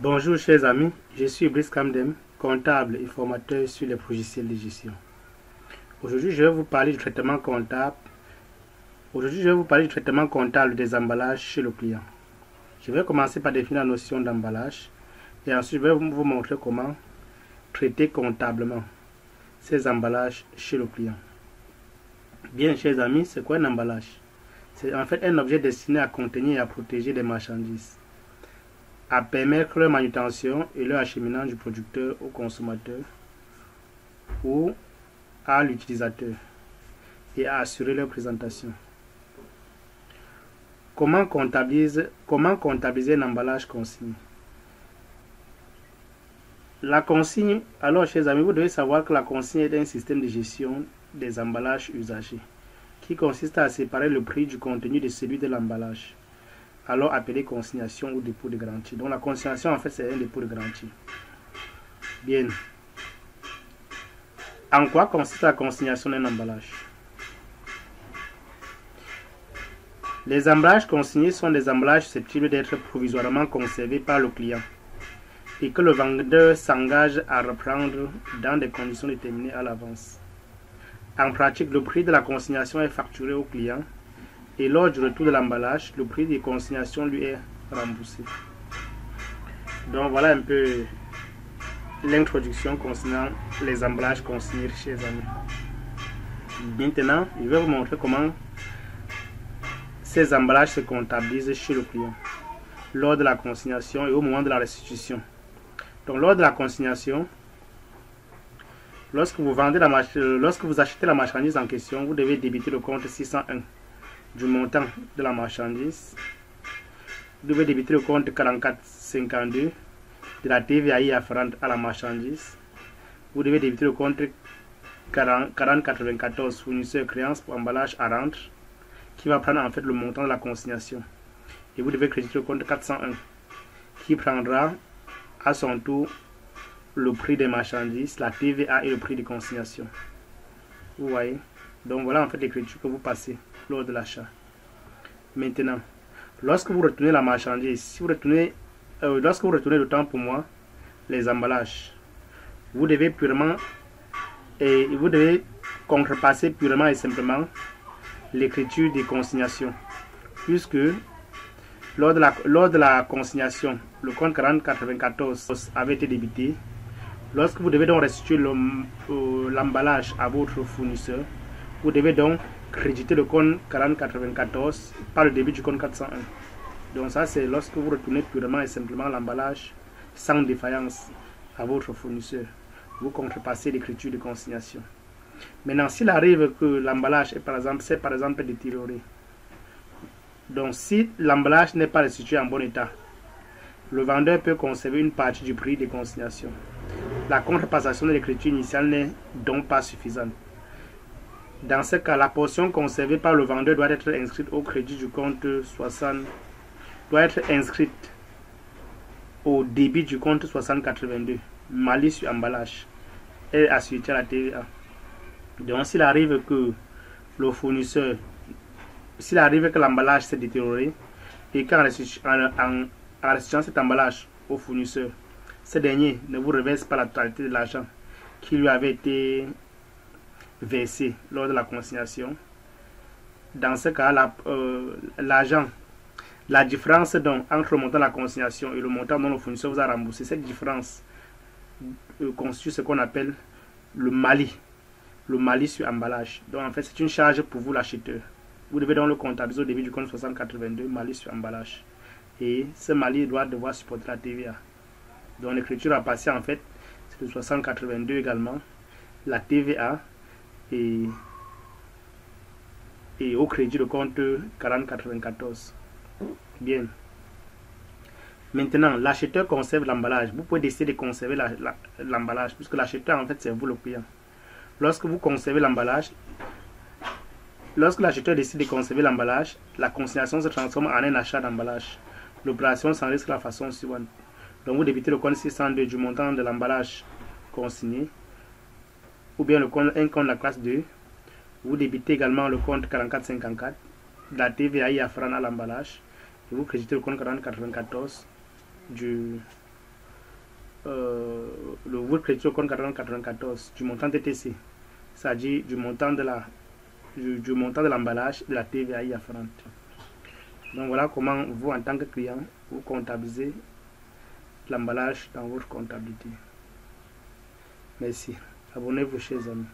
Bonjour chers amis, je suis Brice Kamdem, comptable et formateur sur les logiciels de gestion. Aujourd'hui, je vais vous parler du traitement comptable. Des emballages chez le client. Je vais commencer par définir la notion d'emballage et ensuite je vais vous montrer comment traiter comptablement ces emballages chez le client. Bien, chers amis, c'est quoi un emballage? C'est en fait un objet destiné à contenir et à protéger des marchandises, à permettre leur manutention et leur acheminement du producteur au consommateur ou à l'utilisateur et à assurer leur présentation. Comment comptabiliser un emballage consigné? La consigne, alors chers amis, vous devez savoir que la consigne est un système de gestion des emballages usagés qui consiste à séparer le prix du contenu de celui de l'emballage, alors appelé consignation ou dépôt de garantie. Donc la consignation en fait c'est un dépôt de garantie. Bien. En quoi consiste la consignation d'un emballage? Les emballages consignés sont des emballages susceptibles d'être provisoirement conservés par le client et que le vendeur s'engage à reprendre dans des conditions déterminées à l'avance. En pratique, le prix de la consignation est facturé au client et lors du retour de l'emballage, le prix de consignation lui est remboursé. Donc voilà un peu l'introduction concernant les emballages consignés chez les amis. Maintenant, je vais vous montrer comment ces emballages se comptabilisent chez le client lors de la consignation et au moment de la restitution. Donc lors de la consignation, lorsque vous achetez la marchandise en question, vous devez débiter le compte 601 du montant de la marchandise. Vous devez débiter le compte 4452 de la TVA afférente à la marchandise. Vous devez débiter le compte 4094 fournisseur créance pour emballage à rendre, qui va prendre en fait le montant de la consignation. Et vous devez créditer le compte 401 qui prendra à son tour le prix des marchandises, la TVA et le prix de consignation. Vous voyez? Donc voilà en fait l'écriture que vous passez lors de l'achat. Maintenant, lorsque vous retournez la marchandise, lorsque vous retournez le temps pour moi, les emballages, vous devez contrepasser purement et simplement l'écriture des consignations, puisque lors de la consignation, le compte 4094 avait été débité. Lorsque vous devez donc restituer l'emballage à votre fournisseur, vous devez donc créditer le compte 4094 par le débit du compte 401. Donc ça c'est lorsque vous retournez purement et simplement l'emballage sans défaillance à votre fournisseur. Vous contrepassez l'écriture de consignation. Maintenant, s'il arrive que l'emballage est par exemple détérioré, donc si l'emballage n'est pas restitué en bon état, le vendeur peut conserver une partie du prix de consignation. La contrepassation de l'écriture initiale n'est donc pas suffisante. Dans ce cas, la portion conservée par le vendeur doit être inscrite au crédit du compte 60, doit être inscrite au débit du compte 6082, malice sur emballage, et assujetti à la TVA. Donc s'il arrive que l'emballage s'est détérioré et qu'en restituant cet emballage au fournisseur, ce dernier ne vous reverse pas la totalité de l'argent qui lui avait été versé lors de la consignation, dans ce cas, la différence donc entre le montant de la consignation et le montant dont le fournisseur vous a remboursé, cette différence constitue ce qu'on appelle le malice sur emballage. Donc en fait, c'est une charge pour vous l'acheteur. Vous devez donc le comptabiliser au début du compte 6082, malice sur emballage. Et ce malice doit devoir supporter la TVA. Donc l'écriture à passer en fait, c'est le 6082 également, la TVA et au crédit le compte 4094. Bien. Maintenant, l'acheteur conserve l'emballage. Vous pouvez décider de conserver l'emballage, puisque l'acheteur en fait c'est vous le client. Lorsque vous conservez l'emballage, lorsque l'acheteur décide de conserver l'emballage, la consignation se transforme en un achat d'emballage. L'opération s'enregistre de la façon suivante. Donc vous débitez le compte 602 du montant de l'emballage consigné, ou bien un compte de la classe 2. Vous débitez également le compte 4454, la TVA afférente à l'emballage, et vous créditez le compte 4094 du votre crédit au compte 94 du montant TTC, c'est-à-dire du montant de l'emballage de la TVA afférente. Donc voilà comment vous, en tant que client, vous comptabilisez l'emballage dans votre comptabilité. Merci. Abonnez-vous, chers amis.